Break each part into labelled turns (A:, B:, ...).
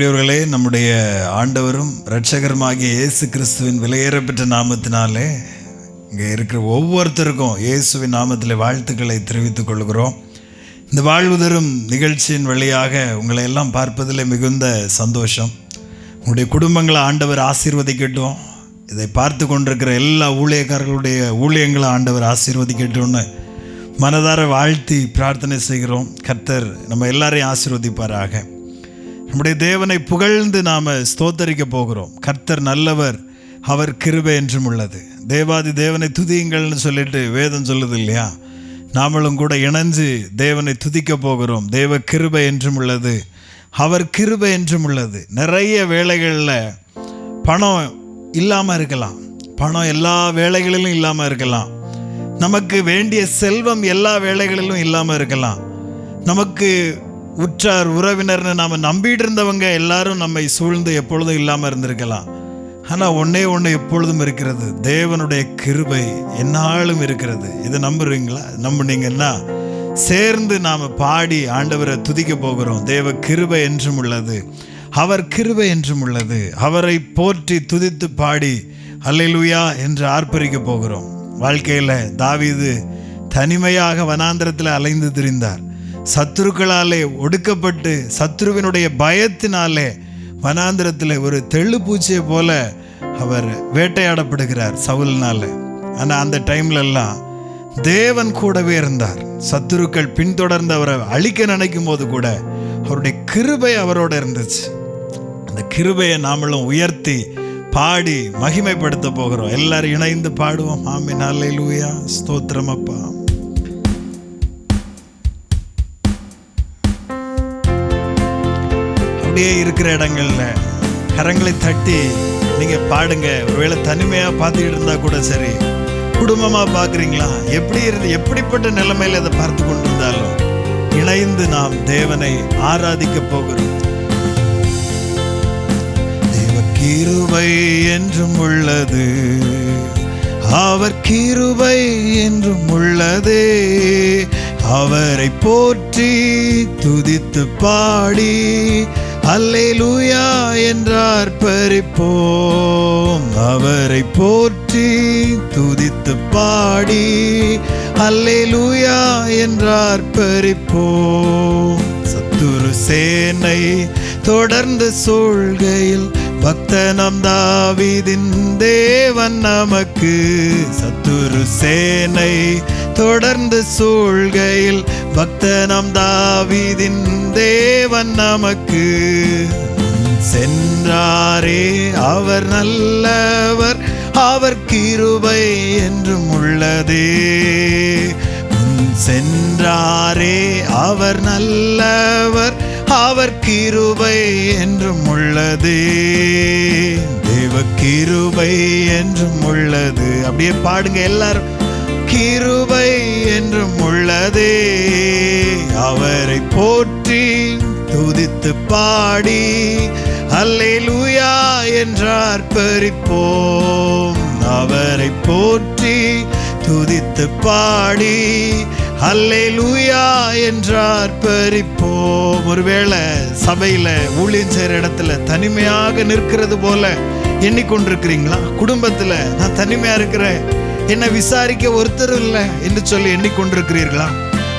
A: அன்புக்குரியவர்களே, நம்முடைய ஆண்டவரும் இரட்சகருமாகிய இயேசு கிறிஸ்துவின் விலையேறப்பெற்ற நாமத்தினாலே இங்கே இருக்கிற ஒவ்வொருத்தருக்கும் இயேசுவின் நாமத்தில் வாழ்த்துக்களை தெரிவித்துக் கொள்கிறோம். இந்த வாழ்வுதரும் நிகழ்ச்சியின் வழியாக உங்களை எல்லாம் பார்ப்பதில் மிகுந்த சந்தோஷம். உங்களுடைய குடும்பங்களை ஆண்டவர் ஆசீர்வதிக்கட்டும். இதை பார்த்து கொண்டிருக்கிற எல்லா ஊழியக்காரர்களுடைய ஊழியங்களை ஆண்டவர் ஆசீர்வதிக்கட்டும்னு மனதார வாழ்த்தி பிரார்த்தனை செய்கிறோம். கர்த்தர் நம்ம எல்லாரையும் ஆசீர்வதிப்பாராக. நம்முடைய தேவனை புகழ்ந்து நாம் ஸ்தோத்தரிக்க போகிறோம். கர்த்தர் நல்லவர், அவர் கிருபை என்றும் உள்ளது. தேவாதி தேவனை துதியுங்கள்னு சொல்லிட்டு வேதம் சொல்லுது இல்லையா? நாமளும் கூட இணைஞ்சு தேவனை துதிக்க போகிறோம். தேவ கிருபை என்றும் உள்ளது, அவர் கிருபை என்றும் உள்ளது. நிறைய வேளைகளில் பணம் இல்லாமல் இருக்கலாம், பணம் எல்லா வேளைகளிலும் இல்லாமல் இருக்கலாம், நமக்கு வேண்டிய செல்வம் எல்லா வேளைகளிலும் இல்லாமல் இருக்கலாம், நமக்கு உற்றார் உறவினர்னு நாம் நம்பிட்டு இருந்தவங்க எல்லாரும் நம்மை சூழ்ந்து எப்பொழுதும் இல்லாமல் இருந்திருக்கலாம். ஆனால் ஒன்றே ஒன்று எப்பொழுதும் இருக்கிறது, தேவனுடைய கிருபை எந்நாளும் இருக்கிறது. இதை நம்புறீங்களா? நம்புனீங்கன்னா சேர்ந்து நாம் பாடி ஆண்டவரை துதிக்க போகிறோம். தேவ கிருபை என்றும் உள்ளது, அவர் கிருபை என்றும் உள்ளது. அவரை போற்றி துதித்து பாடி அல்லேலூயா என்று ஆர்ப்பரிக்க போகிறோம். வாழ்க்கையில் தாவீது தனிமையாக வனாந்திரத்தில் அலைந்து திரிந்தார். சத்துருக்களாலே ஒடுக்கப்பட்டு சத்துருவினுடைய பயத்தினாலே வனாந்திரத்தில் ஒரு தெள்ளுப்பூச்சியை போல அவர் வேட்டையாடப்படுகிறார் சவுல்னால. ஆனால் அந்த டைம்லெல்லாம் தேவன் கூடவே இருந்தார். சத்துருக்கள் பின்தொடர்ந்து அவரை அழிக்க நினைக்கும் போது கூட அவருடைய கிருபை அவரோட இருந்துச்சு. அந்த கிருபையை நாமளும் உயர்த்தி பாடி மகிமைப்படுத்த போகிறோம். எல்லாரும் இணைந்து பாடுவோம். ஆமென், அல்லேலூயா, ஸ்தோத்திரம் அப்பா. அப்படியே இருக்கிற இடங்கள்ல கரங்களை தட்டி நீங்க பாடுங்க. ஒருவேளை தனிமையா பார்த்துக்கிட்டு இருந்தா கூட சரி, குடும்பமா பார்க்குறீங்களா, எப்படிப்பட்ட நிலைமையில அதை பார்த்து கொண்டிருந்தாலும் இணைந்து நாம் தேவனை ஆராதிக்க போகிறோம். தேவ கிருபை என்றும் உள்ளது, அவர் கிருபை என்றும் உள்ளதே. அவரை போற்றி துதித்து பாடி அல்லேலூயா என்றார் பரிப்போம். அவரை போற்றி துதித்து பாடி அல்லேலூயா என்றார் பரிப்போம். சத்துரு சேனை தொடர்ந்து சூழ்கையில் பக்தனம் தாவீதின் தேவன் நமக்கு. சத்துரு சேனை தொடர்ந்து சூழ்கையில் பக்தனம் தாவீதின் தேவன் நமக்கு. சென்றாரே அவர் நல்லவர், அவர் கிருபை என்றும் உள்ளதே. சென்றாரே அவர் நல்லவர், அவர் கிருபை என்றும் உள்ளதே. தேவ கிருபை என்றும் உள்ளது. அப்படியே பாடுங்க எல்லாரும். கிருபை என்றும் உள்ளதே. அவரை போற்றி துதித்து பாடி அல்லேலூயா என்றார் பரிப்போம். அவரை போற்றி துதித்து பாடி அல்லேலூயா என்றார் பரிப்போம். ஒருவேளை சபையில ஊழியம் செய்கிற இடத்துல தனிமையாக நிற்கிறது போல எண்ணிக்கொண்டிருக்கிறீங்களா? குடும்பத்துல நான் தனிமையா இருக்கிறேன், என்னை விசாரிக்க ஒருத்தர் இல்லை என்று சொல்லி எண்ணிக்கொண்டிருக்கிறீர்களா?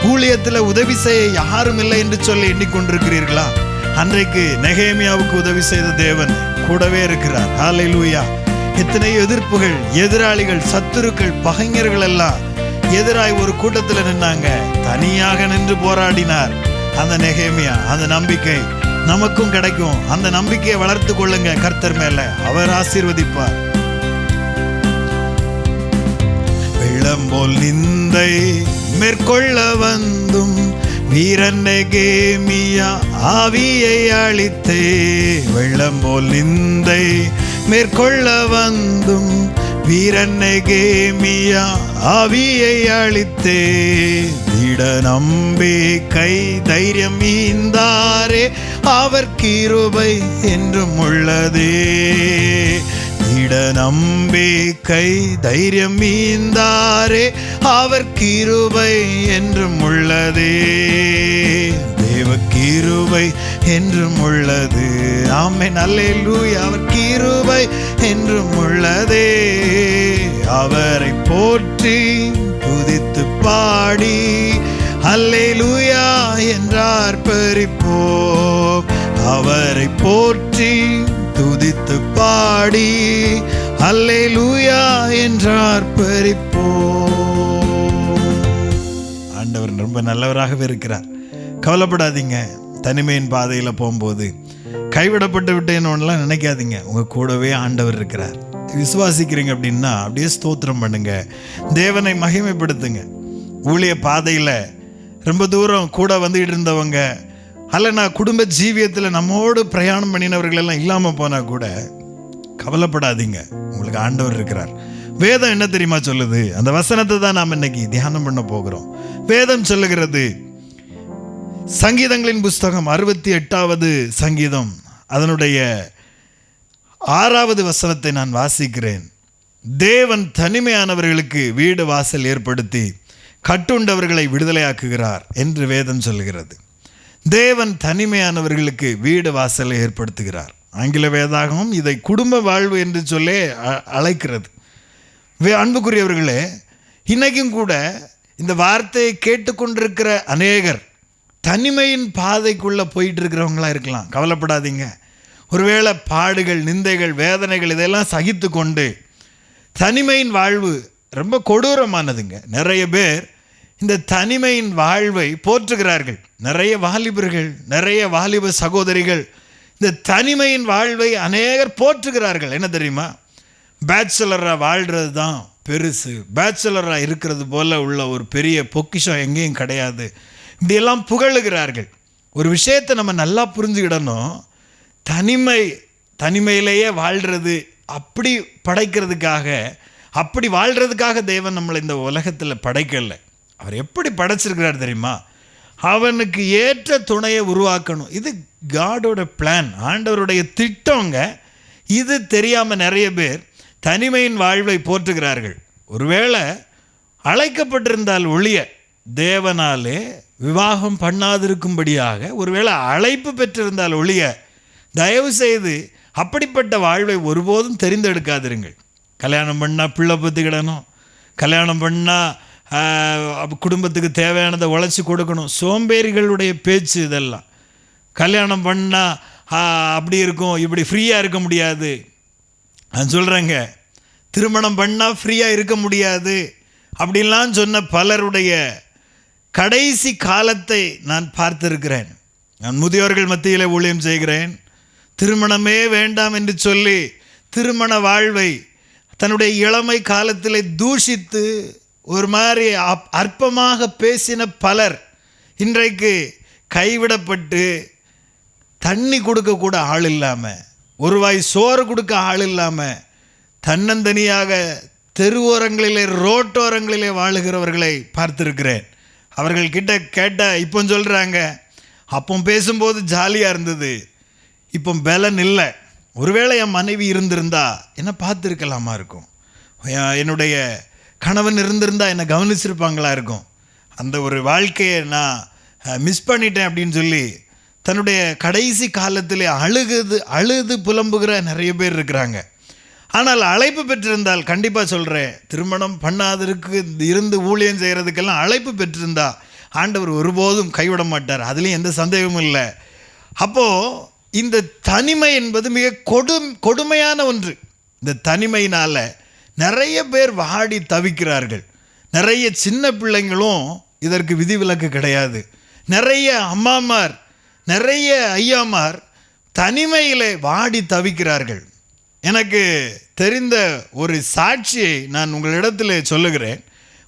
A: ஊழியத்தில் உதவி செய்ய யாரும் இல்லை என்று சொல்லி எண்ணிக்கொண்டிருக்கிறீர்களா? அன்றைக்கு நெகேமியாவுக்கு உதவி செய்த தேவன் கூடவே இருக்கிறார். ஹல்லேலூயா. எத்தனை எதிர்ப்புகள், எதிராளிகள், சத்துருக்கள், பகைஞர்கள் எல்லாம் எதிராய் ஒரு கூட்டத்தில் நின்னாங்க. தனியாக நின்று போராடினார் அந்த நெகேமியா. அந்த நம்பிக்கை நமக்கும் கிடைக்கும். அந்த நம்பிக்கையை வளர்த்து கொள்ளுங்க. கர்த்தர் மேல அவர் ஆசீர்வதிப்பார். வெள்ளம் போல் நிந்தை மேற்கொள்ள வந்தும் வீரன் நெகேமியா ஆவியை அளித்தே. வெள்ளம் போல் நிந்தை மேற்கொள்ள வந்தும் வீரன் நெகேமியா ஆவியை அளித்தே. திட நம்பிக்கை தைரியம் ஈந்தாரே, அவர் கிருபை என்றும் உள்ளதே. திட நம்பிக்கை தைரியம் மீந்தாரே, அவர் கிருபை என்றும் உள்ளதே. தேவ கிருபை என்றும் உள்ளது. ஆமென், அல்லேலூயா. அவர் கிருபை என்றும் உள்ளதே. அவரை போற்றி துதித்து பாடி அல்லேலூயா என்றார் பரிப்போம். அவரை போற்றி துதித்து பாடி அல்லேலூயா என்றார் பரிப்போம். ஆண்டவர் ரொம்ப நல்லவராகவே இருக்கிறார். கவலைப்படாதீங்க. தனிமையின் பாதையில் போகும்போது கைவிடப்பட்டு விட்டேன்னு நினைக்காதீங்க. உங்கள் கூடவே ஆண்டவர் இருக்கிறார். விசுவாசிக்கிறீங்க அப்படின்னா அப்படியே ஸ்தோத்திரம் பண்ணுங்க, தேவனை மகிமைப்படுத்துங்க. ஊழிய பாதையில் ரொம்ப தூரம் கூட வந்துகிட்டு இருந்தவங்க அல்லனா குடும்ப ஜீவியத்தில் நம்மோடு பிரயாணம் பண்ணினவர்களெல்லாம் இல்லாமல் போனால் கூட கவலைப்படாதீங்க, உங்களுக்கு ஆண்டவர் இருக்கிறார். வேதம் என்ன தெரியுமா சொல்லுது? அந்த வசனத்தை தான் நாம் இன்னைக்கு தியானம் பண்ண போகிறோம். வேதம் சொல்லுகிறது, சங்கீதங்களின் புஸ்தகம் 68வது சங்கீதம் அதனுடைய 6வது வசனத்தை நான் வாசிக்கிறேன். தேவன் தனிமையானவர்களுக்கு வீடு வாசல் ஏற்படுத்தி கட்டுண்டவர்களை விடுதலையாக்குகிறார் என்று வேதம் சொல்லுகிறது. தேவன் தனிமையானவர்களுக்கு வீடு வாசலை ஏற்படுத்துகிறார். ஆங்கில வேதாகமும் இதை குடும்ப வாழ்வு என்று சொல்லி அழைக்கிறது. அன்புக்குரியவர்களே, இன்றைக்கும் கூட இந்த வார்த்தையை கேட்டுக்கொண்டிருக்கிற அநேகர் தனிமையின் பாதைக்குள்ளே போயிட்டு இருக்கிறவங்களா இருக்கலாம். கவலைப்படாதீங்க. ஒருவேளை பாடுகள், நிந்தைகள், வேதனைகள் இதெல்லாம் சகித்து கொண்டு தனிமையின் வாழ்வு ரொம்ப கொடூரமானதுங்க. நிறைய பேர் இந்த தனிமையின் வாழ்வை போற்றுகிறார்கள். நிறைய வாலிபர்கள், நிறைய வாலிப சகோதரிகள் இந்த தனிமையின் வாழ்வை அநேகர் போற்றுகிறார்கள். என்ன தெரியுமா? பேச்சுலராக வாழ்கிறது தான் பெருசு, பேச்சுலராக இருக்கிறது போல் உள்ள ஒரு பெரிய பொக்கிஷம் எங்கேயும் கிடையாது, இப்படியெல்லாம் புகழுகிறார்கள். ஒரு விஷயத்தை நம்ம நல்லா புரிஞ்சுக்கிடணும். தனிமையிலேயே வாழ்கிறது அப்படி படைக்கிறதுக்காக, அப்படி வாழ்கிறதுக்காக தேவன் நம்மளை இந்த உலகத்தில் படைக்கலை. அவர் எப்படி படைச்சிருக்கிறார் தெரியுமா? அவனுக்கு ஏற்ற துணையை உருவாக்கணும். இது காடோட பிளான், ஆண்டவருடைய திட்டங்க. இது தெரியாமல் நிறைய பேர் தனிமையின் வாழ்வை போற்றுகிறார்கள். ஒருவேளை அழைக்கப்பட்டிருந்தால் ஒழிய தேவனாலே விவாகம் பண்ணாதிருக்கும்படியாக ஒருவேளை அழைப்பு பெற்றிருந்தால் ஒழிய தயவு செய்து அப்படிப்பட்ட வாழ்வை ஒருபோதும் தெரிந்தெடுக்காதிருங்கள். கல்யாணம் பண்ணால் பிள்ளை பற்றிக்கிடணும், கல்யாணம் பண்ணால் குடும்பத்துக்கு தேவையானதை உழைச்சி கொடுக்கணும். சோம்பேறிகளுடைய பேச்சு இதெல்லாம். கல்யாணம் பண்ணால் அப்படி இருக்கும், இப்படி ஃப்ரீயாக இருக்க முடியாது. நான் சொல்கிறேங்க, திருமணம் பண்ணால் ஃப்ரீயாக இருக்க முடியாது அப்படின்லாம் சொன்ன பலருடைய கடைசி காலத்தை நான் பார்த்திருக்கிறேன். நான் முதியோர்கள் மத்தியில் ஊழியம் செய்கிறேன். திருமணமே வேண்டாம் என்று சொல்லி திருமண வாழ்வை தன்னுடைய இளமை காலத்தில் தூஷித்து ஒரு மாதிரி அற்பமாக பேசின பலர் இன்றைக்கு கைவிடப்பட்டு தண்ணி கொடுக்கக்கூட ஆள் இல்லாமல், ஒரு வாய் சோறு கொடுக்க ஆள் இல்லாமல் தன்னந்தனியாக தெருவோரங்களிலே ரோட்டோரங்களிலே வாழுகிறவர்களை பார்த்துருக்கிறேன். அவர்கள் கிட்ட கேட்டால் இப்போ சொல்கிறாங்க, அப்போ பேசும்போது ஜாலியாக இருந்தது, இப்போ பலன் இல்லை. ஒருவேளை என் மனைவி இருந்திருந்தா என்னை பார்த்துருக்கலாமா இருக்கும், என்னுடைய கணவன் இருந்திருந்தா என்னை கவனிச்சிருப்பாங்களா இருக்கும், அந்த ஒரு வாழ்க்கையை நான் மிஸ் பண்ணிட்டேன் அப்படின்னு சொல்லி தன்னுடைய கடைசி காலத்திலே அழுது புலம்புகிற நிறைய பேர் இருக்கிறாங்க. ஆனால் அழைப்பு பெற்றிருந்தால் கண்டிப்பாக சொல்கிறேன், திருமணம் பண்ணாதற்கு இருந்து ஊழியம் செய்கிறதுக்கெல்லாம் அழைப்பு பெற்றிருந்தா ஆண்டவர் ஒருபோதும் கைவிட மாட்டார். அதுலேயும் எந்த சந்தேகமும் இல்லை. அப்போது இந்த தனிமை என்பது மிக கொடுமையான ஒன்று. இந்த தனிமையினால் நிறைய பேர் வாடி தவிக்கிறார்கள். நிறைய சின்ன பிள்ளைங்களும் இதற்கு விதிவிலக்கு கிடையாது. நிறைய அம்மாமார், நிறைய ஐயாமார் தனிமையிலே வாடி தவிக்கிறார்கள். எனக்கு தெரிந்த ஒரு சாட்சியை நான் உங்களிடத்தில் சொல்லுகிறேன்.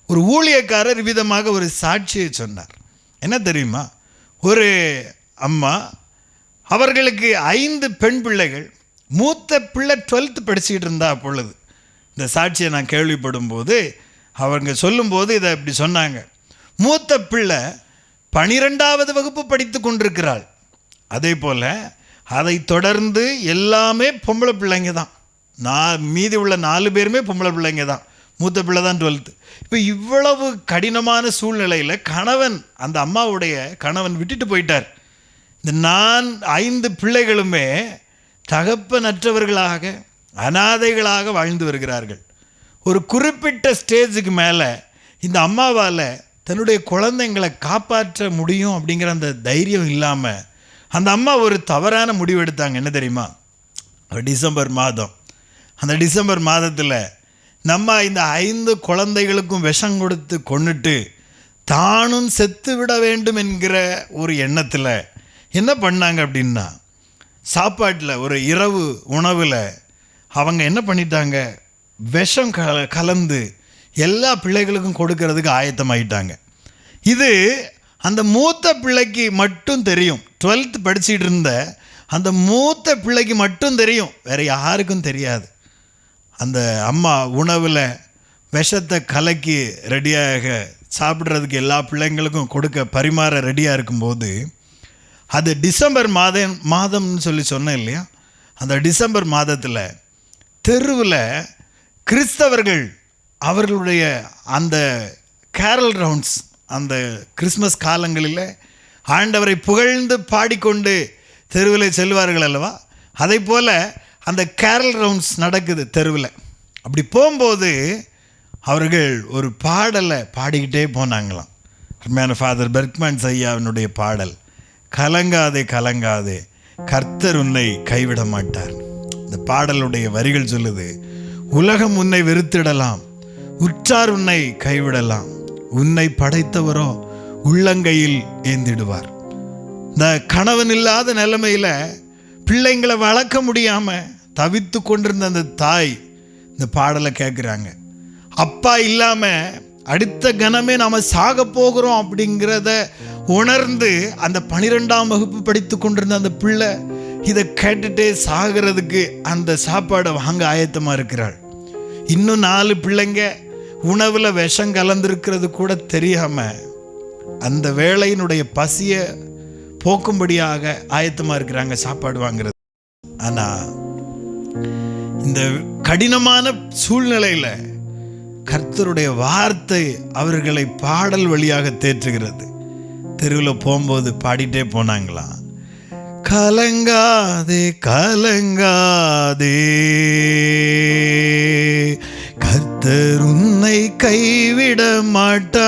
A: ஒரு ஊழியக்காரர் விதமாக ஒரு சாட்சியை சொன்னார். என்ன தெரியுமா? ஒரு அம்மா, அவர்களுக்கு 5 பெண் பிள்ளைகள். மூத்த பிள்ளை 12th படிச்சுக்கிட்டு இருந்தா அப்பொழுது. இந்த சாட்சியை நான் கேள்விப்படும் போது அவங்க சொல்லும்போது இதை இப்படி சொன்னாங்க. மூத்த பிள்ளை 12வது வகுப்பு படித்து கொண்டிருக்கிறாள். அதே போல் அதை தொடர்ந்து எல்லாமே பொம்பளை பிள்ளைங்க தான். மீதி உள்ள 4 பேருமே பொம்பளை பிள்ளைங்க தான். மூத்த பிள்ளை தான் 12th. இப்போ இவ்வளவு கடினமான சூழ்நிலையில் கணவன், அந்த அம்மாவுடைய கணவன் விட்டுட்டு போயிட்டார். இந்த 5 பிள்ளைகளுமே தகப்பனற்றவர்களாக அனாதைகளாக வாழ்ந்து வருகிறார்கள். ஒரு குறிப்பிட்ட ஸ்டேஜுக்கு மேலே இந்த அம்மாவால் தன்னுடைய குழந்தைங்களை காப்பாற்ற முடியும் அப்படிங்கிற அந்த தைரியம் இல்லாமல் அந்த அம்மா ஒரு தவறான முடிவு எடுத்தாங்க. என்ன தெரியுமா? டிசம்பர் மாதம், அந்த டிசம்பர் மாதத்தில் நம்ம இந்த 5 குழந்தைகளுக்கும் விஷம் கொடுத்து கொன்னுட்டு தானும் செத்து விட வேண்டும் என்கிற ஒரு எண்ணத்தில் என்ன பண்ணாங்க அப்படின்னா, சாப்பாட்டில் ஒரு இரவு உணவில் அவங்க என்ன பண்ணிட்டாங்க, விஷம் கலந்து எல்லா பிள்ளைகளுக்கும் கொடுக்கறதுக்கு ஆயத்தமாயிட்டாங்க. இது அந்த மூத்த பிள்ளைக்கு மட்டும் தெரியும். 12th படிச்சுட்டு இருந்த அந்த மூத்த பிள்ளைக்கு மட்டும் தெரியும், வேறு யாருக்கும் தெரியாது. அந்த அம்மா உணவில் விஷத்தை கலக்கி ரெடியாக சாப்பிட்றதுக்கு எல்லா பிள்ளைங்களுக்கும் கொடுக்க பரிமாற ரெடியாக இருக்கும்போது, அது டிசம்பர் மாதம்னு சொல்லி சொன்னேன் இல்லையா, அந்த டிசம்பர் மாதத்தில் தெருவில் கிறிஸ்தவர்கள் அவர்களுடைய அந்த கேரல் ரவுண்ட்ஸ், அந்த கிறிஸ்மஸ் காலங்களில் ஆண்டவரை புகழ்ந்து பாடிக்கொண்டு தெருவில் செல்வார்கள் அல்லவா, அதை போல் அந்த கேரல் ரவுண்ட்ஸ் நடக்குது தெருவில். அப்படி போகும்போது அவர்கள் ஒரு பாடலை பாடிக்கிட்டே போனாங்களாம். அருமையான ஃபாதர் பெர்க்மன்ஸ் ஐயாவினுடைய பாடல், கலங்காதே கலங்காதே கர்த்தர் உன்னை கைவிட மாட்டார். இந்த பாடலுடைய வரிகள் சொல்லுது, உலகம் உன்னை வெறுத்திடலாம், உற்றார் உன்னை கைவிடலாம், உன்னை படைத்தவரோ உள்ளங்கையில் ஏந்திடுவார். இந்த கணவன் இல்லாத நிலைமையில் பிள்ளைங்களை வளர்க்க முடியாமல் தவித்து கொண்டிருந்த அந்த தாய் இந்த பாடலை கேட்குறாங்க. அப்பா இல்லாமல் அடுத்த கணமே நாம் சாக போகிறோம் அப்படிங்கிறத உணர்ந்து அந்த 12ஆம் வகுப்பு படித்து கொண்டிருந்த அந்த பிள்ளை இதை கேட்டுட்டே சாகிறதுக்கு அந்த சாப்பாடை வாங்க ஆயத்தமாக இருக்கிறாள். இன்னும் 4 பிள்ளைங்க உணவில் விஷம் கலந்துருக்கிறது கூட தெரியாமல் அந்த வேளையினுடைய பசியை போக்கும்படியாக ஆயத்தமாக இருக்கிறாங்க சாப்பாடு வாங்கிறது. ஆனால் இந்த கடினமான சூழ்நிலையில் கர்த்தருடைய வார்த்தை அவர்களை பாடல் வழியாக தேற்றுகிறது. தெருவில் போகும்போது பாடிட்டே போனாங்களாம், கலங்காதே கலங்காதே கர்த்தர் உன்னை கைவிட மாட்டார்,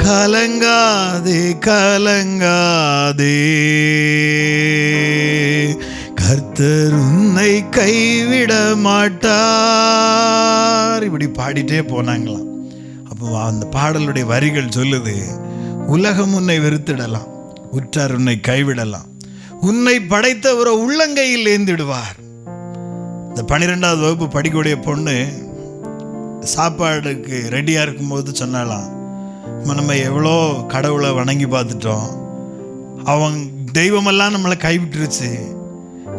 A: கலங்காதே கலங்காதே கர்த்தர் உன்னை கைவிட மாட்டார். இப்படி பாடிட்டே போனாங்களாம். அப்போ அந்த பாடலுடைய வரிகள் சொல்லுது, உலகம் உன்னை வெறுத்திடலாம், உற்றார் உன்னை கைவிடலாம், உன்னை படைத்தவரை உள்ளங்கையில் ஏந்திடுவார். இந்த 12ஆவது வகுப்பு படிக்கக்கூடிய பொண்ணு சாப்பாடுக்கு ரெடியாக இருக்கும்போது சொன்னாலாம், நம்ம எவ்வளோ கடவுளை வணங்கி பார்த்துட்டோம், அவங்க தெய்வமெல்லாம் நம்மளை கைவிட்டுருச்சு,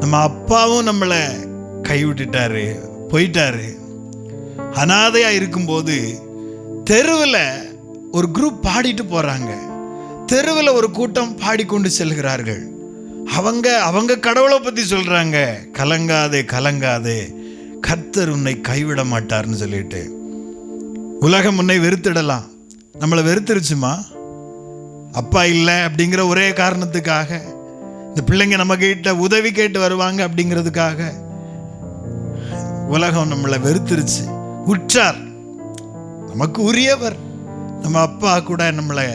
A: நம்ம அப்பாவும் நம்மளை கைவிட்டுட்டாரு, போயிட்டாரு. அனாதையாக இருக்கும்போது தெருவில் ஒரு குரூப் பாடிட்டு போகிறாங்க, தெருவில் ஒரு கூட்டம் பாடிக்கொண்டு செல்கிறார்கள். அவங்க கடவுளை பற்றி சொல்கிறாங்க, கலங்காதே கலங்காதே கர்த்தர் உன்னை கைவிட மாட்டார்னு சொல்லிட்டு. உலகம் உன்னை வெறுத்திடலாம், நம்மளை வெறுத்துருச்சுமா, அப்பா இல்லை அப்படிங்கிற ஒரே காரணத்துக்காக, இந்த பிள்ளைங்க நம்ம கிட்ட உதவி கேட்டு வருவாங்க அப்படிங்கிறதுக்காக உலகம் நம்மளை வெறுத்துருச்சு. உற்றார், நமக்கு உரியவர், நம்ம அப்பா கூட நம்மளை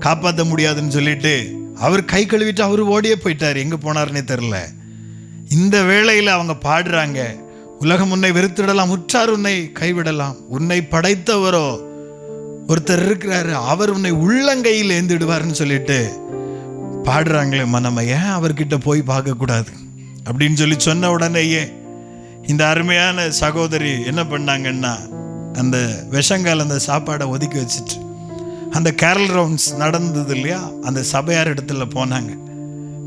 A: காப்பாற்ற முடியாதுன்னு சொல்லிட்டு அவர் கை கழுவிட்டு அவர் ஓடியே போயிட்டார், எங்கே போனார்னே தெரில. இந்த வேளையில் அவங்க பாடுறாங்க, உலகம் உன்னை வெறுத்திடலாம், உற்றார் உன்னை கைவிடலாம், உன்னை படைத்தவரோ ஒருத்தர் இருக்கிறாரு, அவர் உன்னை உள்ளங்கையில் ஏந்திடுவார்னு சொல்லிட்டு பாடுறாங்களே. நம்ம ஏன் அவர்கிட்ட போய் பார்க்கக்கூடாது அப்படின்னு சொல்லி சொன்ன உடனேயே இந்த அருமையான சகோதரி என்ன பண்ணாங்கன்னா, அந்த விஷங்கால் அந்த சாப்பாடை ஒதுக்கி வச்சுட்டு அந்த கேரல் ரவுண்ட்ஸ் நடந்தது இல்லையா, அந்த சபையார் இடத்துல போனாங்க.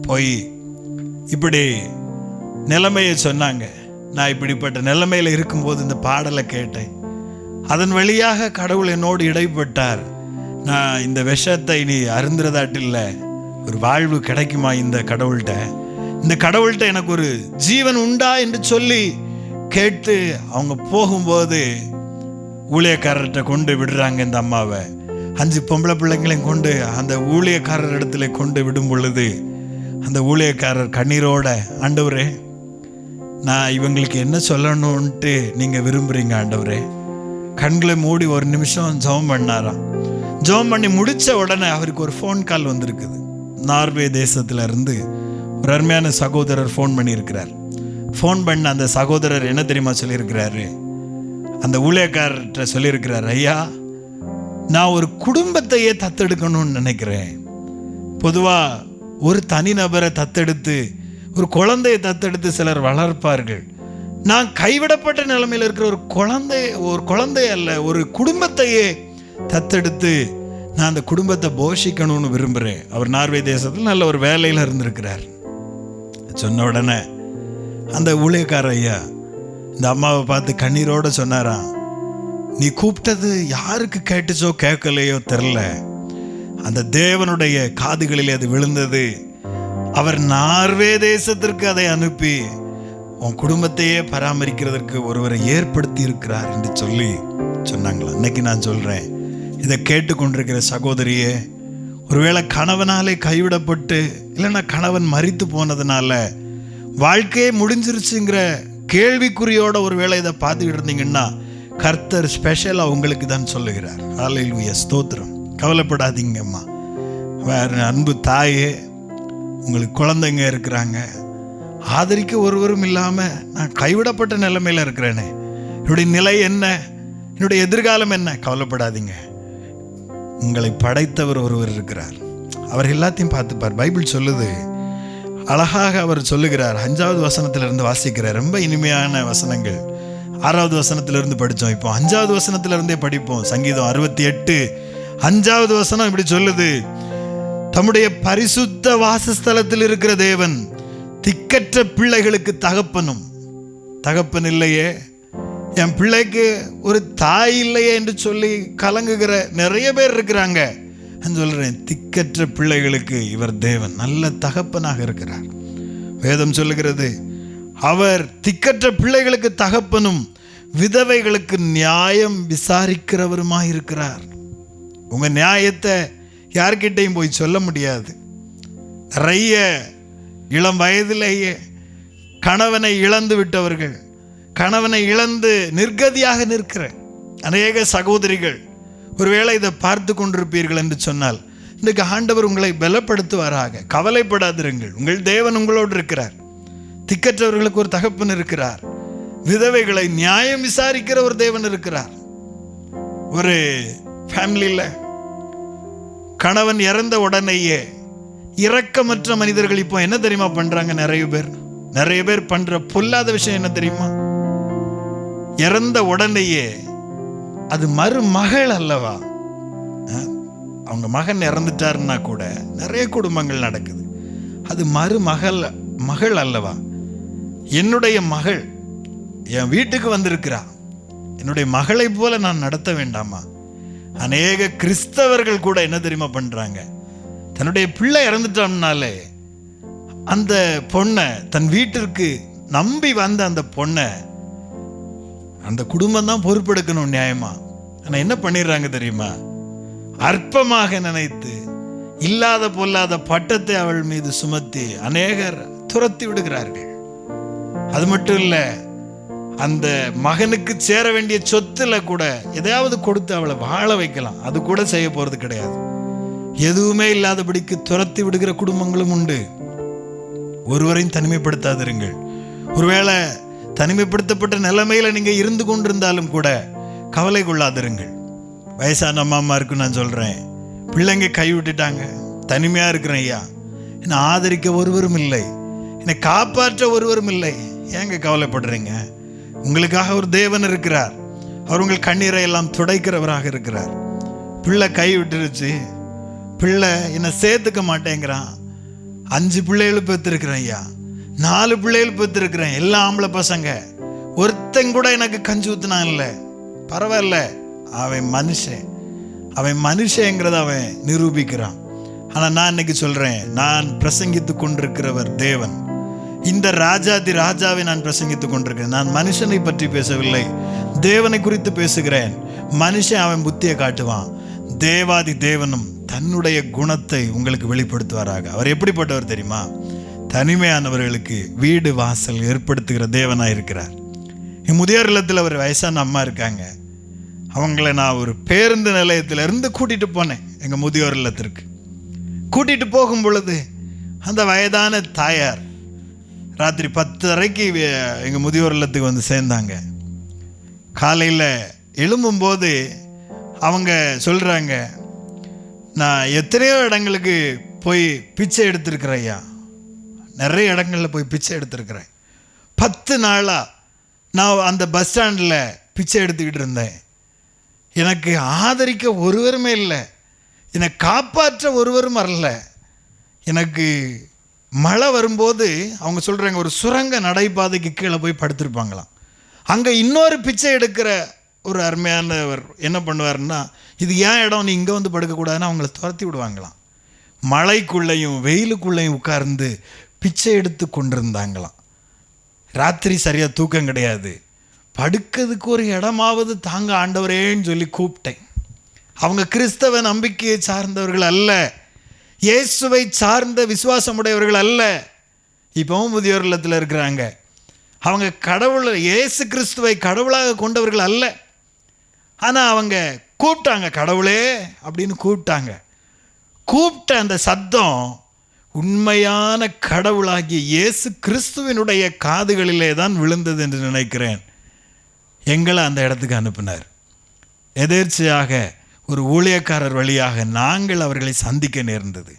A: போய் இப்படி நிலைமையை சொன்னாங்க. நான் இப்படிப்பட்ட நிலைமையில் இருக்கும்போது இந்த பாடலை கேட்டேன், அதன் வழியாக கடவுள் என்னோடு இடைப்பட்டார், நான் இந்த விஷத்தை நீ அருந்துறதாட்டில்ல, ஒரு வாழ்வு கிடைக்குமா இந்த கடவுள்கிட்ட, இந்த கடவுள்கிட்ட எனக்கு ஒரு ஜீவன் உண்டா என்று சொல்லி கேட்டு அவங்க போகும்போது ஊழியக்காரர்கிட்ட கொண்டு விடுறாங்க இந்த அம்மாவை. 5 பொம்பளை பிள்ளைங்களையும் கொண்டு அந்த ஊழியக்காரர் இடத்துல கொண்டு விடும் பொழுது அந்த ஊழியக்காரர் கண்ணீரோட, ஆண்டவரே நான் இவங்களுக்கு என்ன சொல்லணும்ன்ட்டு நீங்கள் விரும்புகிறீங்க ஆண்டவரே. கண்களை மூடி ஒரு நிமிஷம் ஜெபம் பண்ணாராம். ஜெபம் பண்ணி முடித்த உடனே அவருக்கு ஒரு ஃபோன் கால் வந்திருக்குது. நார்வே தேசத்துல இருந்து ஒரு அருமையான சகோதரர் ஃபோன் பண்ணியிருக்கிறார். ஃபோன் பண்ண அந்த சகோதரர் என்ன தெரியுமா சொல்லியிருக்கிறாரு? அந்த ஊழியக்காரர்கிட்ட சொல்லியிருக்கிறார், ஐயா நான் ஒரு குடும்பத்தையே தத்தெடுக்கணும்னு நினைக்கிறேன். பொதுவாக ஒரு தனிநபரை தத்தெடுத்து ஒரு குழந்தையை தத்தெடுத்து சிலர் வளர்ப்பார்கள். நான் கைவிடப்பட்ட நிலைமையில் இருக்கிற ஒரு குழந்தை அல்ல, ஒரு குடும்பத்தையே தத்தெடுத்து நான் அந்த குடும்பத்தை போஷிக்கணும்னு விரும்புகிறேன். அவர் நார்வே தேசத்தில் நல்ல ஒரு வேலையில் இருந்திருக்கிறார். சொன்ன உடனே அந்த ஊழியக்கார ஐயா இந்த அம்மாவை பார்த்து கண்ணீரோடு சொன்னாராம், நீ கூப்பிட்டது யாருக்கு கேட்டுச்சோ கேட்கலையோ தெரில, அந்த தேவனுடைய காதுகளில் அது விழுந்தது. அவர் நார்வே தேசத்திற்கு அதை அனுப்பி உன் குடும்பத்தையே பராமரிக்கிறதற்கு ஒருவரை ஏற்படுத்தி இருக்கிறார் என்று சொல்லி சொன்னாங்களா. இன்னைக்கு நான் சொல்கிறேன், இதை கேட்டுக்கொண்டிருக்கிற சகோதரியே, ஒருவேளை கணவனாலே கைவிடப்பட்டு இல்லைன்னா கணவன் மரித்து போனதுனால வாழ்க்கையே முடிஞ்சிருச்சுங்கிற கேள்விக்குறியோட ஒருவேளை இதை பார்த்துக்கிட்டு இருந்தீங்கன்னா கர்த்தர் ஸ்பெஷலாக உங்களுக்கு தான் சொல்லுகிறார். ஹல்லேலூயா, ஸ்தோத்திரம். கவலைப்படாதீங்கம்மா. வேறு அன்பு தாயே, உங்களுக்கு குழந்தைங்க இருக்கிறாங்க, ஆதரிக்க ஒருவரும் இல்லாமல் நான் கைவிடப்பட்ட நிலைமையில் இருக்கிறேனே, என்னுடைய நிலை என்ன, என்னுடைய எதிர்காலம் என்ன? கவலைப்படாதீங்க. உங்களை படைத்தவர் ஒருவர் இருக்கிறார், அவர் எல்லாத்தையும் பார்த்துப்பார். பைபிள் சொல்லுது, அழகாக அவர் சொல்லுகிறார். 5வது வசனத்திலிருந்து வாசிக்கிறார். ரொம்ப இனிமையான வசனங்கள். 6வது வசனத்திலிருந்து படித்தோம், இப்போ 5வது வசனத்திலிருந்தே படிப்போம். சங்கீதம் 68 5வது வசனம் இப்படி சொல்லுது, தம்முடைய பரிசுத்த வாசஸ்தலத்தில் இருக்கிற தேவன் திக்கற்ற பிள்ளைகளுக்கு தகப்பனும். தகப்பன் இல்லையே, என் பிள்ளைக்கு ஒரு தாய் இல்லையே என்று சொல்லி கலங்குகிற நிறைய பேர் இருக்கிறாங்க. நான் சொல்கிறேன், திக்கற்ற பிள்ளைகளுக்கு இவர் தேவன் நல்ல தகப்பனாக இருக்கிறார். வேதம் சொல்லுகிறது, அவர் திக்கற்ற பிள்ளைகளுக்கு தகப்பனும் விதவைகளுக்கு நியாயம் விசாரிக்கிறவருமாய் இருக்கிறார். உங்கள் நியாயத்தை யார்கிட்டையும் போய் சொல்ல முடியாது. நிறைய இளம் வயதிலேயே கணவனை இழந்து விட்டவர்கள், கணவனை இழந்து நிர்கதியாக நிற்கிற அநேக சகோதரிகள் ஒருவேளை இதை பார்த்து கொண்டிருப்பீர்கள் என்று சொன்னால் இன்றைக்கு ஆண்டவர் உங்களை பலப்படுத்துவாராக. கவலைப்படாதிருங்கள், உங்கள் தேவன் உங்களோடு இருக்கிறார். திக்கற்றவர்களுக்கு ஒரு தகப்பன் இருக்கிறார். விதவைகளை நியாயம் விசாரிக்கிற ஒரு தேவன் இருக்கிறார். ஒரு ஃபேமிலியில் கணவன் இறந்த உடனேயே இரக்கமற்ற மனிதர்கள் இப்போ என்ன தெரியுமா பண்றாங்க? நிறைய பேர் பண்ற பொல்லாத விஷயம் என்ன தெரியுமா? இறந்த உடனேயே அது மருமகள் அல்லவா, அவங்க மகன் இறந்துட்டாருன்னா கூட நிறைய குடும்பங்கள் நடக்குது. அது மகள் அல்லவா. என்னுடைய மகள் என் வீட்டுக்கு வந்திருக்கிறா, என்னுடைய மகளை போல நான் நடத்த வேண்டாமா? அநேக கிறிஸ்தவர்கள் கூட என்ன தெரியுமா பண்றாங்க? தன்னுடைய பிள்ளை இறந்துட்டோம்னாலே அந்த பொண்ணை, தன் வீட்டிற்கு நம்பி வந்த அந்த பொண்ணை அந்த குடும்பம் தான் பொறுப்பெடுக்கணும் நியாயமா. ஆனால் என்ன பண்ணிடுறாங்க தெரியுமா? அற்பமாக நினைத்து இல்லாத பொல்லாத பட்டத்தை அவள் மீது சுமத்தி அநேகர் துரத்தி விடுகிறார்கள். அது மட்டும் இல்லை, அந்த மகனுக்கு சேர வேண்டிய சொத்துல கூட எதையாவது கொடுத்து அவளை வாழ வைக்கலாம், அது கூட செய்ய போறது கிடையாது. எதுவுமே இல்லாதபடிக்கு துரத்தி விடுகிற குடும்பங்களும் உண்டு. ஒருவரையும் தனிமைப்படுத்தாதிருங்கள். ஒருவேளை தனிமைப்படுத்தப்பட்ட நிலைமையில நீங்க இருந்து கொண்டிருந்தாலும் கூட கவலை கொள்ளாதிருங்கள். வயசான அம்மாமாருக்கு நான் சொல்றேன், பிள்ளைங்க கை விட்டுட்டாங்க, தனிமையா இருக்கிறேன் ஐயா, என்னை ஆதரிக்க ஒருவரும் இல்லை, என்னை காப்பாற்ற ஒருவரும் இல்லை, ஏங்க கவலைப்படுறீங்க? உங்களுக்காக ஒரு தேவன் இருக்கிறார். அவர் உங்கள் கண்ணீரை எல்லாம் துடைக்கிறவராக இருக்கிறார். பிள்ளை கை விட்டுருச்சு, பிள்ளை என்னை சேர்த்துக்க மாட்டேங்கிறான். 5 பிள்ளைகள் பெற்றிருக்கிறேன் ஐயா, 4 பிள்ளைகள் பெற்றிருக்கிறேன், எல்லாம் ஆம்பளை பசங்க, ஒருத்தன் கூட எனக்கு கஞ்சி ஊத்துனான் இல்லை. பரவாயில்ல, அவன் மனுஷங்கிறத அவன் நிரூபிக்கிறான். ஆனால் நான் இன்னைக்கு சொல்றேன், நான் பிரசங்கித்து கொண்டிருக்கிறவர் தேவன். இந்த ராஜாதி ராஜாவை நான் பிரசங்கித்துக் கொண்டிருக்கிறேன். நான் மனுஷனை பற்றி பேசவில்லை, தேவனை குறித்து பேசுகிறேன். மனுஷன் அவன் புத்தியை காட்டுவான், தேவாதி தேவனும் தன்னுடைய குணத்தை உங்களுக்கு வெளிப்படுத்துவாராக. அவர் எப்படிப்பட்டவர் தெரியுமா? தனிமையானவர்களுக்கு வீடு வாசல் ஏற்படுத்துகிற தேவனாக இருக்கிறார். என் முதியோர் இல்லத்தில் ஒரு வயசான அம்மா இருக்காங்க. அவங்கள நான் ஒரு பேருந்து நிலையத்திலிருந்து கூட்டிகிட்டு போனேன். எங்கள் முதியோர் இல்லத்திற்கு கூட்டிகிட்டு போகும் பொழுது அந்த வயதான தாயார் ராத்திரி 10:30 எங்கள் முதியோர் இல்லத்துக்கு வந்து சேர்ந்தாங்க. காலையில் எழும்பும்போது அவங்க சொல்கிறாங்க, நான் எத்தனையோ இடங்களுக்கு போய் பிச்சை எடுத்திருக்கிறேன் ஐயா, நிறைய இடங்களில் போய் பிச்சை எடுத்திருக்கிறேன். 10 நாளாக நான் அந்த பஸ் ஸ்டாண்டில் பிச்சை எடுத்துக்கிட்டு இருந்தேன். எனக்கு ஆதரிக்க ஒருவருமே இல்லை, என்னை காப்பாற்ற ஒருவரும் வரல. எனக்கு மழை வரும்போது அவங்க சொல்கிறாங்க, ஒரு சுரங்க நடைபாதைக்கு கீழே போய் படுத்திருப்பாங்களாம். அங்கே இன்னொரு பிச்சை எடுக்கிற ஒரு அருமையானவர் என்ன பண்ணுவார்னா, இது ஏன் இடம், நீ இங்கே வந்து படுக்கக்கூடாதுன்னு அவங்கள துரத்தி விடுவாங்களாம். மழைக்குள்ளேயும் வெயிலுக்குள்ளேயும் உட்கார்ந்து பிச்சை எடுத்து கொண்டிருந்தாங்களாம். ராத்திரி சரியாக தூக்கம் கிடையாது. படுக்கிறதுக்கு ஒரு இடமாவது தாங்க ஆண்டவரேன்னு சொல்லி கூப்பிட்டேன். அவங்க கிறிஸ்தவ நம்பிக்கையை சார்ந்தவர்கள் அல்ல, இயேசுவை சார்ந்த விசுவாசமுடையவர்கள் அல்ல. இப்போவும் முதியோர் இல்லத்தில் இருக்கிறாங்க. அவங்க கடவுள் இயேசு கிறிஸ்துவை கடவுளாக கொண்டவர்கள் அல்ல. ஆனால் அவங்க கூப்பிட்டாங்க, கடவுளே அப்படின்னு கூப்பிட்டாங்க. கூப்பிட்ட அந்த சத்தம் உண்மையான கடவுளாகிய இயேசு கிறிஸ்துவினுடைய காதுகளிலே தான் விழுந்தது என்று நினைக்கிறேன். எங்களை அந்த இடத்துக்கு அனுப்பினார். எதேர்ச்சையாக ஒரு ஊழியக்காரர் வழியாக நாங்கள் அவர்களை சந்திக்க நேர்ந்தது.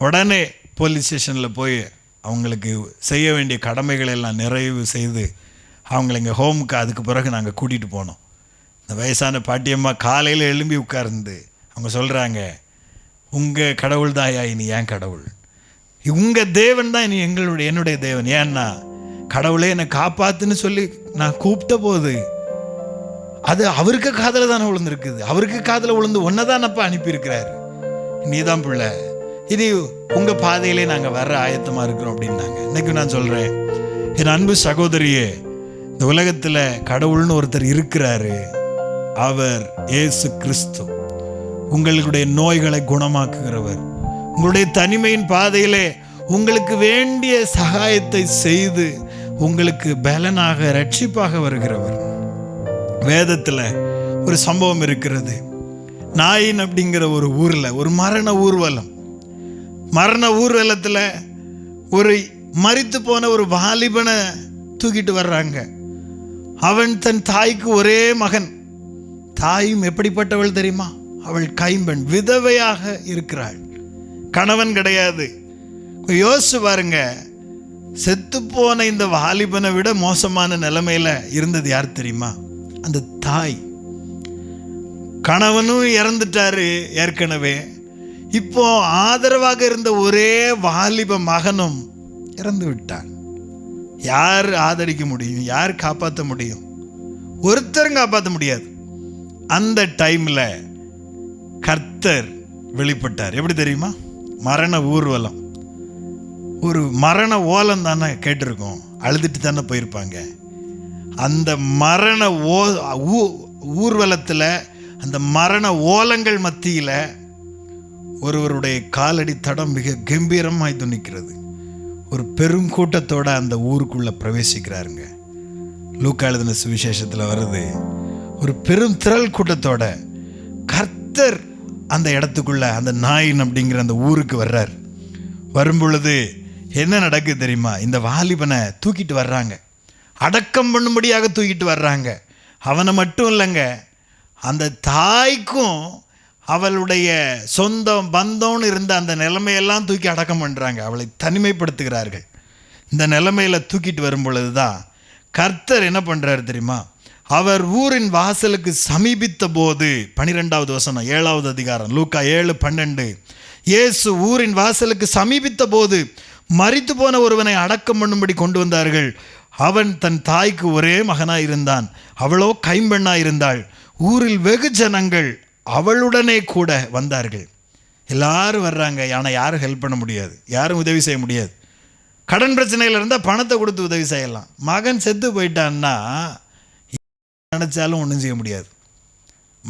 A: உடனே போலீஸ் ஸ்டேஷனில் போய் அவங்களுக்கு செய்ய வேண்டிய கடமைகளை எல்லாம் நிறைவு செய்து அவங்கள எங்கள் ஹோமுக்கு அதுக்கு பிறகு நாங்கள் கூட்டிகிட்டு போனோம். இந்த வயசான பாட்டியம்மா காலையில் எழும்பி உட்கார்ந்து அவங்க சொல்கிறாங்க, உங்கள் கடவுள் தான் ஐயா இனி ஏன் கடவுள், உங்கள் தேவன் தான் இனி என்னுடைய தேவன். ஏன்னா கடவுளே என்னை காப்பாற்றுன்னு சொல்லி நான் கூப்பிட்ட போது அது அவருக்கு காதில் தானே விழுந்துருக்குது. அவருக்கு காதில் விழுந்து ஒன்றை தான் அப்பா அனுப்பியிருக்கிறாரு. நீ தான் பிள்ளை, இது உங்கள் பாதையிலே நாங்கள் வர ஆயத்தமாக இருக்கிறோம் அப்படின்னாங்க. இன்றைக்கி நான் சொல்கிறேன், என் அன்பு சகோதரியே, இந்த உலகத்தில் கடவுள்னு ஒருத்தர் இருக்கிறாரு. அவர் இயேசு கிறிஸ்து, உங்களுடைய நோய்களை குணமாக்குகிறவர். உங்களுடைய தனிமையின் பாதையிலே உங்களுக்கு வேண்டிய சகாயத்தை செய்து உங்களுக்கு பலனாக ரட்சிப்பாக வருகிறவர். வேதத்தில் ஒரு சம்பவம் இருக்கிறது. நாயின் அப்படிங்கிற ஒரு ஊரில் ஒரு மரண ஊர்வலத்தில் ஒரு மரித்து போன ஒரு வாலிபனை தூக்கிட்டு வர்றாங்க. அவன் தன் தாய்க்கு ஒரே மகன். தாயும் எப்படிப்பட்டவள் தெரியுமா? அவள் கைம்பெண், விதவையாக இருக்கிறாள், கணவன் கிடையாது. யோசிச்சு பாருங்க, செத்துப்போன இந்த வாலிபனை விட மோசமான நிலைமையில இருந்தது யார் தெரியுமா? அந்த தாய். கணவனும் இறந்துட்டாரு ஏற்கனவே. இப்போ ஆதரவாக இருந்த ஒரே வாலிப மகனும் இறந்து விட்டான். யார் ஆதரிக்க முடியும்? யார் காப்பாற்ற முடியும்? ஒருத்தரும் காப்பாற்ற முடியாது. அந்த டைம்ல கர்த்தர் வெளிப்பட்டார். எப்படி தெரியுமா? மரண ஊர்வலம், ஒரு மரண ஓலம் தானே கேட்டிருக்கோம், அழுதுட்டு தானே போயிருப்பாங்க. அந்த மரண ஊர்வலத்தில் அந்த மரண ஓலங்கள் மத்தியில் ஒருவருடைய காலடி தடம் மிக கம்பீரமாய் துணிக்கிறது. ஒரு பெரும் கூட்டத்தோட அந்த ஊருக்குள்ளே பிரவேசிக்கிறாருங்க. லூக்கா எழுதின சுவிசேஷத்தில் வருது, ஒரு பெரும் திரள் கூட்டத்தோட கர்த்தர் அந்த இடத்துக்குள்ள, அந்த நாயின் அப்படிங்கிற அந்த ஊருக்கு வர்றார். வரும்பொழுது என்ன நடக்குது தெரியுமா? இந்த வாலிபனை தூக்கிட்டு வர்றாங்க, அடக்கம் பண்ணும்படியாக தூக்கிட்டு வர்றாங்க. அவனை மட்டும் இல்லைங்க, அந்த தாய்க்கும் அவளுடைய சொந்தம் பந்தம்னு இருந்த அந்த நிலைமையெல்லாம் தூக்கி அடக்கம் பண்ணுறாங்க. அவளை தனிமைப்படுத்துகிறார்கள். இந்த நிலைமையில் தூக்கிட்டு வரும் பொழுது தான் கர்த்தர் என்ன பண்ணுறாரு தெரியுமா? அவர் ஊரின் வாசலுக்கு சமீபித்த போது, 12வது வசனம் 7வது அதிகாரம் லூக்கா 7:12, இயேசு ஊரின் வாசலுக்கு சமீபித்த போது மரித்து போன ஒருவனை அடக்கம் பண்ணும்படி கொண்டு வந்தார்கள். அவன் தன் தாய்க்கு ஒரே மகனாய் இருந்தான், அவளோ கைம்பெண்ணாய் இருந்தாள். ஊரில் வெகு ஜனங்கள் அவளுடனே கூட வந்தார்கள். எல்லாரும் வர்றாங்க, ஆனால் யாரும் ஹெல்ப் பண்ண முடியாது, யாரும் உதவி செய்ய முடியாது. கடன் பிரச்சனையில் இருந்தால் பணத்தை கொடுத்து உதவி செய்யலாம். மகன் செத்து போயிட்டான்னா நினச்சாலும் ஒன்றும் செய்ய முடியாது.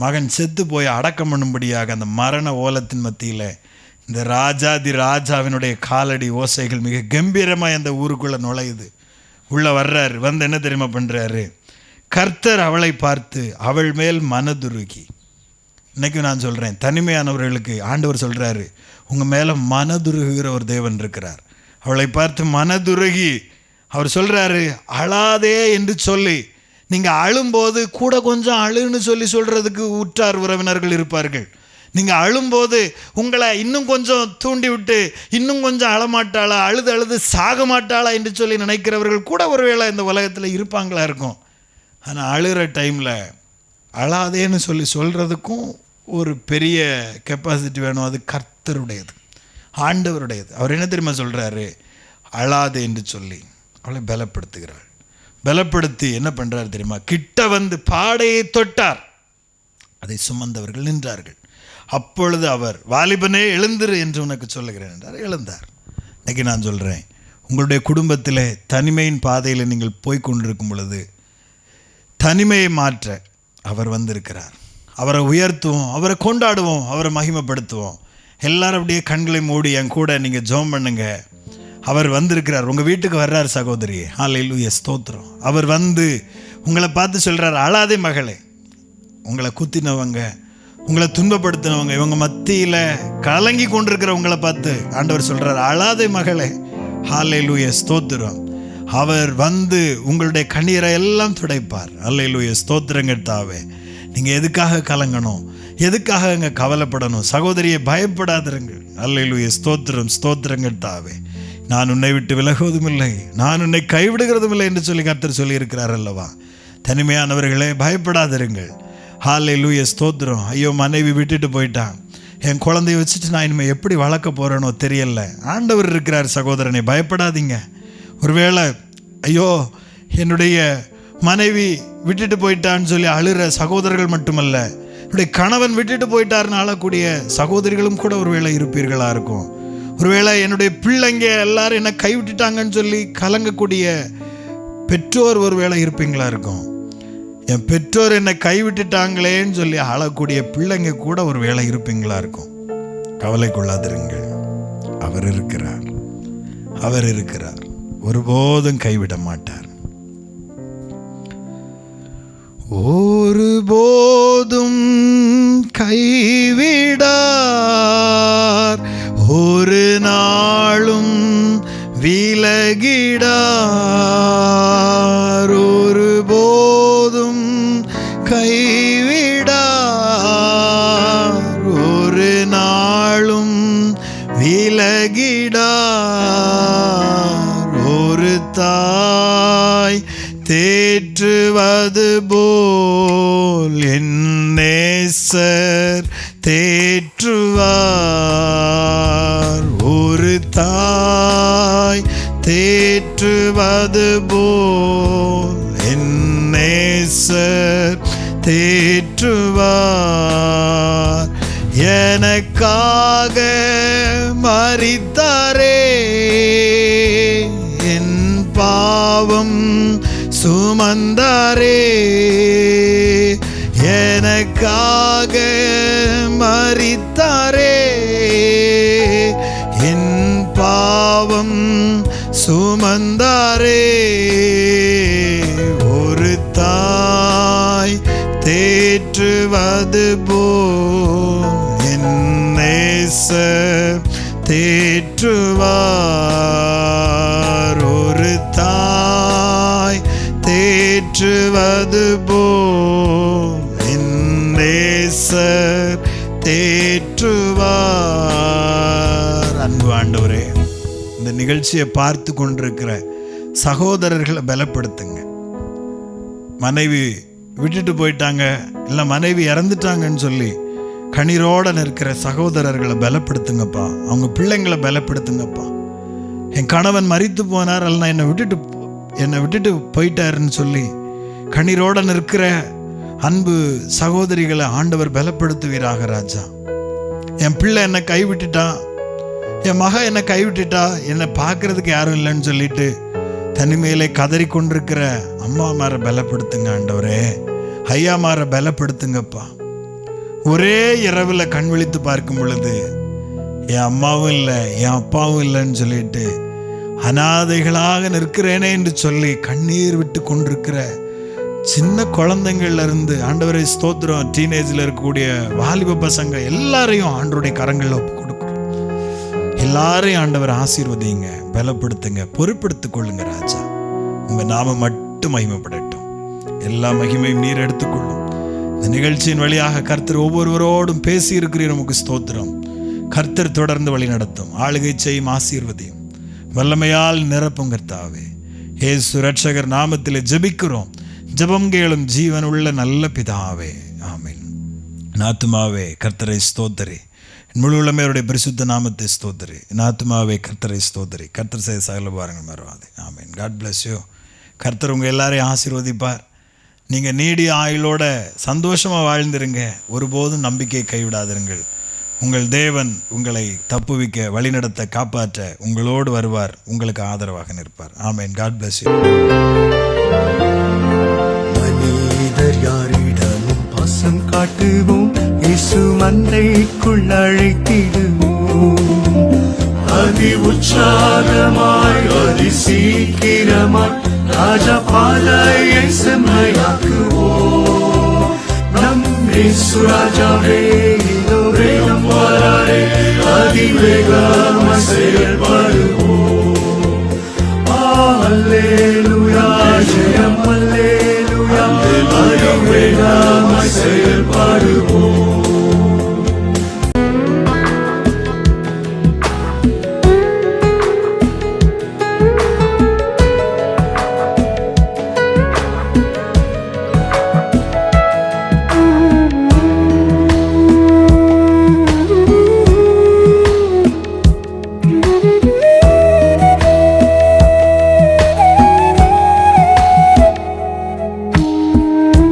A: மகன் செத்து போய் அடக்கம் பண்ணும்படியாக அந்த மரண ஓலத்தின் மத்தியில் இந்த ராஜாதி ராஜாவினுடைய காலடி ஓசைகள் மிக கம்பீரமாக அந்த ஊருக்குள்ளே நுழையுது. உள்ளே வர்றாரு. வந்து என்ன தெரியுமா பண்ணுறாரு? கர்த்தர் அவளை பார்த்து அவள் மேல் மனதுருகி. இன்றைக்கும் நான் சொல்கிறேன், தனிமையானவர்களுக்கு ஆண்டவர் சொல்கிறாரு, உங்கள் மேலே மனதுருகுகிற ஒரு தேவன் இருக்கிறார். அவளை பார்த்து மனதுருகி அவர் சொல்கிறாரு, அழாதே என்று சொல்லி. நீங்கள் அழும்போது கூட கொஞ்சம் அழுன்னு சொல்லி சொல்கிறதுக்கு உற்றார் உறவினர்கள் இருப்பார்கள். நீங்கள் அழும்போது உங்களை இன்னும் கொஞ்சம் தூண்டி விட்டு இன்னும் கொஞ்சம் அழமாட்டாளா, அழுது அழுது சாக மாட்டாளா என்று சொல்லி நினைக்கிறவர்கள் கூட ஒருவேளை இந்த உலகத்தில் இருப்பாங்களா இருக்கும். ஆனால் அழுகிற டைமில் அழாதேன்னு சொல்லி சொல்கிறதுக்கும் ஒரு பெரிய கெப்பாசிட்டி வேணும். அது கர்த்தருடையது, ஆண்டவருடையது. அவர் என்ன தெரியுமா சொல்கிறாரு? அழாதே என்று சொல்லி அவளை பலப்படுத்துகிறாள். பலப்படுத்தி என்ன பண்ணுறாரு தெரியுமா? கிட்ட வந்து பாடையை தொட்டார். அதை சுமந்தவர்கள் நின்றார்கள். அப்பொழுது அவர், வாலிபனே எழுந்திரு என்று உனக்கு சொல்லுகிறேன் என்றார். எழுந்தார். இன்றைக்கி நான் சொல்கிறேன், உங்களுடைய குடும்பத்தில் தனிமையின் பாதையில் நீங்கள் போய்கொண்டிருக்கும் பொழுது தனிமையை மாற்ற அவர் வந்திருக்கிறார். அவரை உயர்த்துவோம், அவரை கொண்டாடுவோம், அவரை மகிமைப்படுத்துவோம். எல்லாரும் அப்படியே கண்களை மூடி என் கூட நீங்கள் ஜெபம் பண்ணுங்க. அவர் வந்திருக்கிறார், உங்கள் வீட்டுக்கு வர்றார் சகோதரி. ஹல்லேலூயா, ஸ்தோத்திரம். அவர் வந்து உங்களை பார்த்து சொல்கிறார், அழாதே மகளே. உங்களை குத்தினவங்க, உங்களை துன்பப்படுத்தினவங்க, இவங்க மத்தியில் கலங்கி கொண்டிருக்கிறவங்களை பார்த்து ஆண்டவர் சொல்கிறார், அழாதே மகளே. ஹல்லேலூயா, ஸ்தோத்திரம். அவர் வந்து உங்களுடைய கண்ணீரை எல்லாம் துடைப்பார். ஹல்லேலூயா, ஸ்தோத்திரங்கள் தாவே. நீங்கள் எதுக்காக கலங்கணும், எதுக்காக அங்கே கவலைப்படணும்? சகோதரியை பயப்படாதிருங்கள். ஹல்லேலூயா, ஸ்தோத்திரம், ஸ்தோத்திரங்கள் தாவே. நான் உன்னை விட்டு விலகுவதும் இல்லை, நான் உன்னை கைவிடுகிறதும் இல்லை என்று சொல்லி கர்த்தர் சொல்லியிருக்கிறார் அல்லவா? தனிமையானவர்களே பயப்படாதிருங்கள். ஹல்லேலூயா, ஸ்தோத்திரம். ஐயோ, மனைவி விட்டுட்டு போயிட்டான், என் குழந்தைய வச்சுட்டு நான் இனிமேல் எப்படி வளர்க்க போகிறேனோ தெரியல. ஆண்டவர் இருக்கிறார் சகோதரனை, பயப்படாதீங்க. ஒருவேளை ஐயோ என்னுடைய மனைவி விட்டுட்டு போயிட்டான்னு சொல்லி அழுகிற சகோதரர்கள் மட்டுமல்ல, என்னுடைய கணவன் விட்டுட்டு போயிட்டாருன்னு அழக்கூடிய சகோதரிகளும் கூட ஒருவேளை இருப்பீர்களா இருக்கும். ஒருவேளை என்னுடைய பிள்ளைங்க எல்லாரும் என்னை கைவிட்டுட்டாங்கன்னு சொல்லி கலங்கக்கூடிய பெற்றோர் ஒருவேளை இருப்பீங்களா இருக்கும். என் பெற்றோர் என்னை கைவிட்டுட்டாங்களேன்னு சொல்லி அழக்கூடிய பிள்ளைங்க கூட ஒரு வேளை இருப்பீங்களா இருக்கும். கவலை கொள்ளாதிருங்கள். அவர் இருக்கிறார், அவர் இருக்கிறார். ஒருபோதும் கைவிட மாட்டார். ஒருபோதும் கைவிடார், ஒரு நாளும் விலகிடார். ஒருபோதும் கைவிடார், ஒரு நாளும் விலகிடார். ஒரு தாய் தேற்றுவது போல் என் நேசர் தேற்றுவார். ஒரு தாய் தேற்றுவது போல் என் நேசர் தேற்றுவார். எனக்காக மரித்தாரே, என் பாவம் சுமந்தாரே. எனக்காக மரித்தாரே, என் பாவம் சுமந்தாரே. ஒரு தாய் தேற்றுவது போல் என் நேசர் தேற்றுவார். ஒரு தாய் தேற்றுவது போல் என் நேசர் தேற்றுவார். அன்பு ஆண்டவரே, இந்த நிகழ்ச்சியை பார்த்து கொண்டிருக்கிற சகோதரர்களை பலப்படுத்துங்க. மனைவி விட்டுட்டு போயிட்டாங்க, இல்லை மனைவி இறந்துட்டாங்கன்னு சொல்லி கண்ணீரோடு நிற்கிற சகோதரர்களை பலப்படுத்துங்கப்பா. அவங்க பிள்ளைங்களை பலப்படுத்துங்கப்பா. என் கணவன் மரித்து போனார், அல்ல என்னை விட்டுட்டு போயிட்டாருன்னு சொல்லி கண்ணீரோடு நிற்கிற அன்பு சகோதரிகளை ஆண்டவர் பலப்படுத்துவீராக ராஜா. என் பிள்ளை என்னை கைவிட்டுட்டான், என் மக என்னை கைவிட்டுட்டா, என்னை பார்க்கறதுக்கு யாரும் இல்லைன்னு சொல்லிட்டு தனிமையிலே கதறி கொண்டிருக்கிற அம்மா மாரை பலப்படுத்துங்க ஆண்டவரே. ஐயா மாரை பலப்படுத்துங்கப்பா. ஒரே இரவில் கண் விழித்து பார்க்கும் பொழுது என் அம்மாவும் இல்லை, என் அப்பாவும் இல்லைன்னு சொல்லிட்டு அனாதைகளாக நிற்கிறேனே என்று சொல்லி கண்ணீர் விட்டு கொண்டிருக்கிற சின்ன குழந்தைங்கள்ல இருந்து ஆண்டவரை ஸ்தோத்திரம், டீனேஜில் இருக்கக்கூடிய வாலிப பசங்க எல்லாரையும் ஆண்டவருடைய கரங்களில் ஒப்பு கொடுக்குறோம். எல்லாரையும் ஆண்டவர் ஆசீர்வதிங்க, பலப்படுத்துங்க, பொறுப்படுத்திக் கொள்ளுங்க ராஜா. உங்க நாம மட்டும் மகிமைப்படட்டும். எல்லா மகிமையும் நீர் எடுத்துக்கொள்ளும். இந்த நிகழ்ச்சியின் வழியாக கர்த்தர் ஒவ்வொருவரோடும் பேசி இருக்கிறீர். நமக்கு ஸ்தோத்திரம். கர்த்தர் தொடர்ந்து வழி நடத்தும், ஆளுகை செய்யும், ஆசீர்வதியும், வல்லமையால் நிரப்பும் கர்த்தாவே. இயேசு ரட்சகர் நாமத்திலே ஜெபிக்கிறோம். ஜெபம் கேளும் ஜீவன் உள்ள நல்ல பிதாவே, ஆமென். நாத்துமாவே கர்த்தரை ஸ்தோத்திரி, முழு உள்ளமையோருடைய பரிசுத்த நாமத்தை ஸ்தோத்திரி. நாத்துமாவே கர்த்தரை ஸ்தோத்திரி, கர்த்தர் செய்த சகல பாரங்கள் மறவாதே. ஆமென். God bless you. கர்த்தர் உங்கள் எல்லாரையும் ஆசீர்வதிப்பார். நீங்கள் நீடிய ஆயுளோட சந்தோஷமாக வாழ்ந்துருங்க. ஒருபோதும் நம்பிக்கையை கைவிடாதிருங்கள். உங்கள் தேவன் உங்களை தப்புவிக்க, வழிநடத்த, காப்பாற்ற உங்களோடு வருவார், உங்களுக்கு ஆதரவாக நிற்பார். ஆமென். God bless you.
B: மனிதர் யாரிடமும் பாசம் காட்டுவோம், இயேசு மந்தைக்குள் அழைத்திடுவோம். அதி உற்சாகமாய் அதி சீக்கிரமாய் ராஜா பாதையை செம்மையாக்குவோம். நம் இயேசு ராஜாவே, இதோ வேகம் வராரே, அதிவேகமாய் செயல்பட